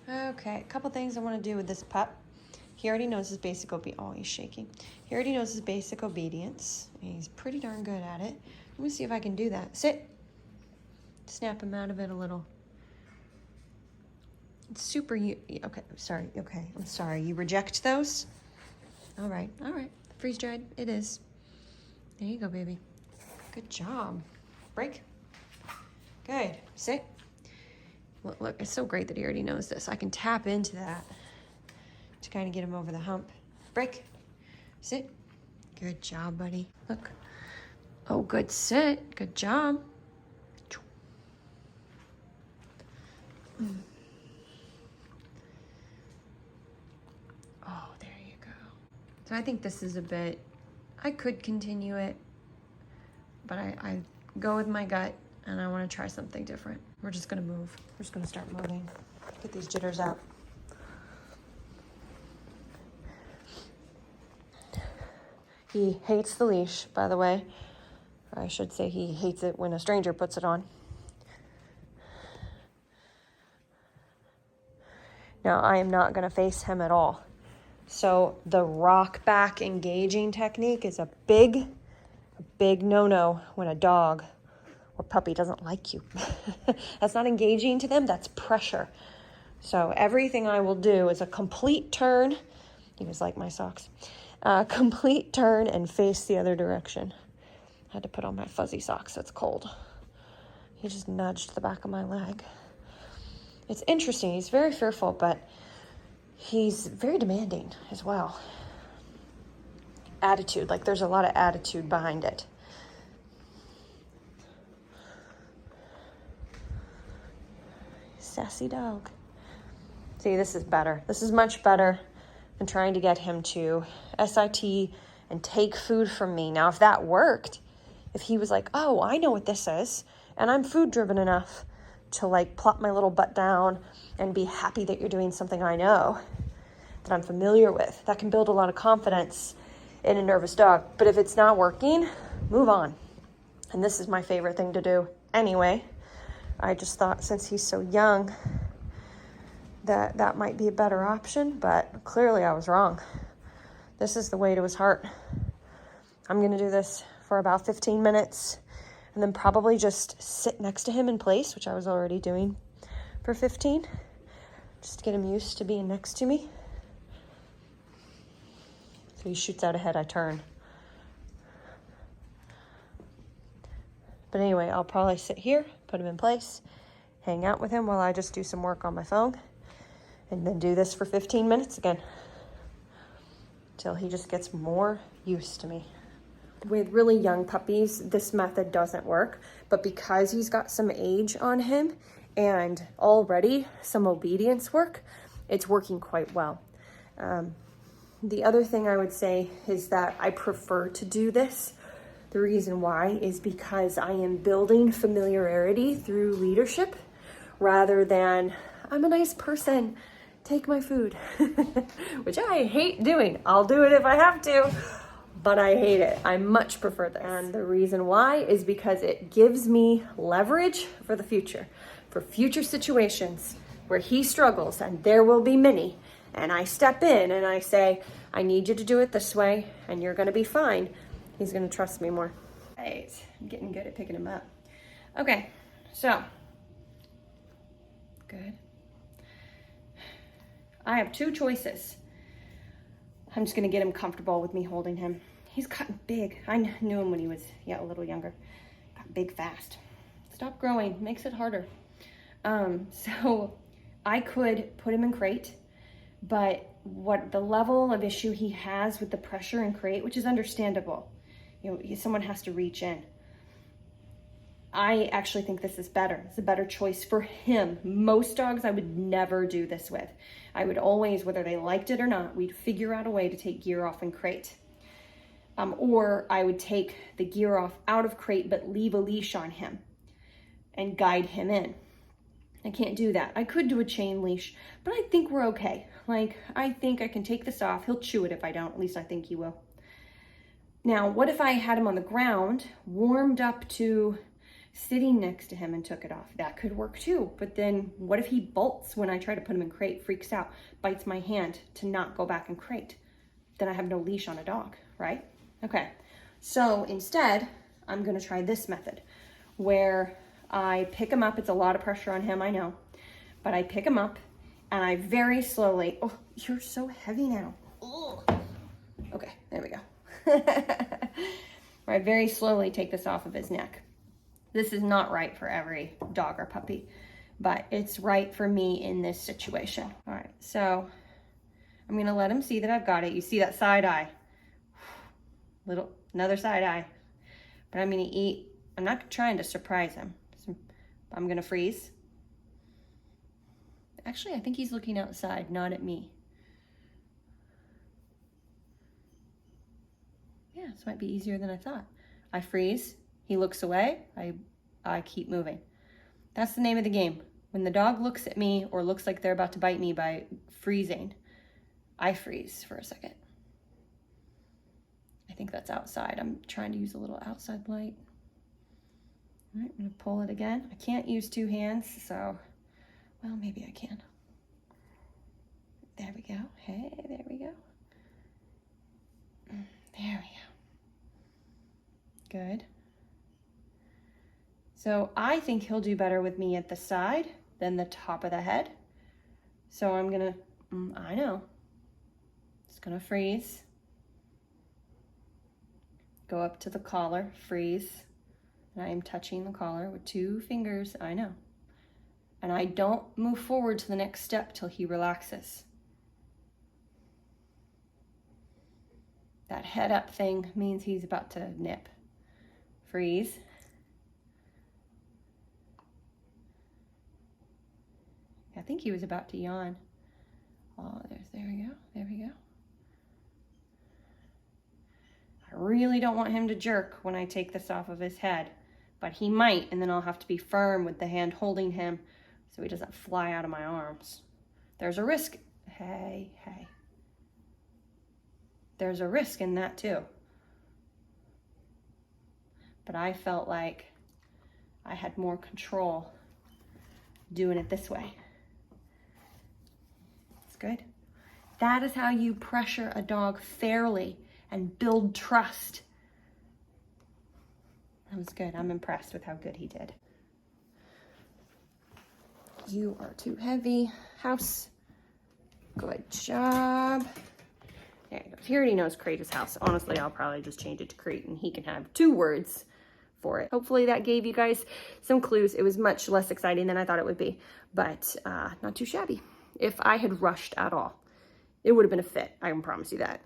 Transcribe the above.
Okay, a couple things I want to do with this pup. He already knows his basic oh, he's shaking. He already knows his basic obedience. He's pretty darn good at it. Let me see if I can do that. Sit. Snap him out of it a little. It's super, okay, sorry, okay, I'm sorry. You reject those? All right. Freeze dried, it is. There you go, baby. Good job. Break. Good, sit. Look, it's so great that he already knows this. I can tap into that to kind of get him over the hump. Break. Sit. Good job, buddy. Look. Oh, good sit. Good job. Oh, there you go. So I think this is a bit, I could continue it, but I go with my gut and I want to try something different. We're just going to move. We're just going to start moving. Get these jitters out. He hates the leash, by the way. Or I should say he hates it when a stranger puts it on. Now, I am not going to face him at all. So the rock back engaging technique is a big no-no when a dog or puppy doesn't like you. That's not engaging to them, that's pressure. So everything I will do is a complete turn. You guys like my socks. Complete turn and face the other direction. I had to put on my fuzzy socks, it's cold. He just nudged the back of my leg. It's interesting, he's very fearful, but he's very demanding as well. Attitude, like there's a lot of attitude behind it. Sassy dog. See, this is better. This is much better than trying to get him to SIT and take food from me. Now, if that worked, if he was like, oh, I know what this is, and I'm food driven enough to like plop my little butt down and be happy that you're doing something I know, that I'm familiar with, that can build a lot of confidence in a nervous dog. But if it's not working, move on. And this is my favorite thing to do anyway. I just thought since he's so young that that might be a better option, but clearly I was wrong. This is the way to his heart. I'm gonna do this for about 15 minutes and then probably just sit next to him in place, which I was already doing for 15, just to get him used to being next to me. So he shoots out ahead, I turn. But anyway, I'll probably sit here, put him in place, hang out with him while I just do some work on my phone, and then do this for 15 minutes again, till he just gets more used to me. With really young puppies, this method doesn't work, but because he's got some age on him and already some obedience work, it's working quite well. The other thing I would say is that I prefer to do this. The reason why is because I am building familiarity through leadership rather than, I'm a nice person, take my food, which I hate doing. I'll do it if I have to, but I hate it. I much prefer this. And the reason why is because it gives me leverage for the future, for future situations where he struggles, and there will be many, and I step in and I say, I need you to do it this way and you're gonna be fine. He's gonna trust me more. Right, I'm getting good at picking him up. Okay, so, good. I have two choices. I'm just gonna get him comfortable with me holding him. He's gotten big. I knew him when he was a little younger. Got big fast. Stop growing, makes it harder. So I could put him in crate, but what the level of issue he has with the pressure in crate, which is understandable, someone has to reach in. I actually think this is better. It's a better choice for him. Most dogs I would never do this with. I would always, whether they liked it or not, we'd figure out a way to take gear off in crate. Or I would take the gear off out of crate, but leave a leash on him and guide him in. I can't do that. I could do a chain leash, but I think we're okay. Like, I think I can take this off. He'll chew it if I don't. At least I think he will. Now, what if I had him on the ground, warmed up to sitting next to him and took it off. That could work too. But then what if he bolts when I try to put him in crate, freaks out, bites my hand to not go back in crate? Then I have no leash on a dog, right? Okay, so instead, I'm gonna try this method where I pick him up. It's a lot of pressure on him, I know, but I pick him up and I very slowly, oh, you're so heavy now. Ugh. Okay, there we go. I very slowly take this off of his neck. This is not right for every dog or puppy, but it's right for me in this situation. All right, so I'm gonna let him see that I've got it. You see that side eye, another side eye, but I'm gonna eat. I'm not trying to surprise him. I'm gonna freeze. Actually, I think he's looking outside, not at me. Yeah, this might be easier than I thought. I freeze, he looks away, I keep moving. That's the name of the game. When the dog looks at me or looks like they're about to bite me by freezing, I freeze for a second. I think that's outside. I'm trying to use a little outside light. All right, I'm gonna pull it again. I can't use two hands, so, well, maybe I can. There we go. Hey, there we go. There we go. Good. So I think he'll do better with me at the side than the top of the head. So I'm gonna, I know. Just gonna freeze. Go up to the collar, freeze. And I am touching the collar with 2 fingers, I know. And I don't move forward to the next step till he relaxes. That head up thing means he's about to nip. Freeze. I think he was about to yawn. Oh, there we go, there we go. I really don't want him to jerk when I take this off of his head, but he might, and then I'll have to be firm with the hand holding him so he doesn't fly out of my arms. There's a risk. Hey, hey. There's a risk in that too. But I felt like I had more control doing it this way. It's good. That is how you pressure a dog fairly and build trust. That was good. I'm impressed with how good he did. You are too heavy. House. Good job. There he goes. He already knows crate is house. Honestly, I'll probably just change it to crate and he can have 2 words for it. Hopefully that gave you guys some clues. It was much less exciting than I thought it would be, but not too shabby. If I had rushed at all, it would have been a fit. I can promise you that.